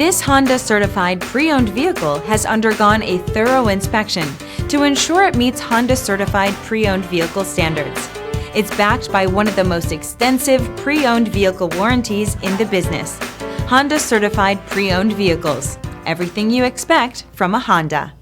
This Honda certified pre-owned vehicle has undergone a thorough inspection to ensure it meets Honda certified pre-owned vehicle standards. It's backed by one of the most extensive pre-owned vehicle warranties in the business. Honda certified pre-owned vehicles. Everything you expect from a Honda.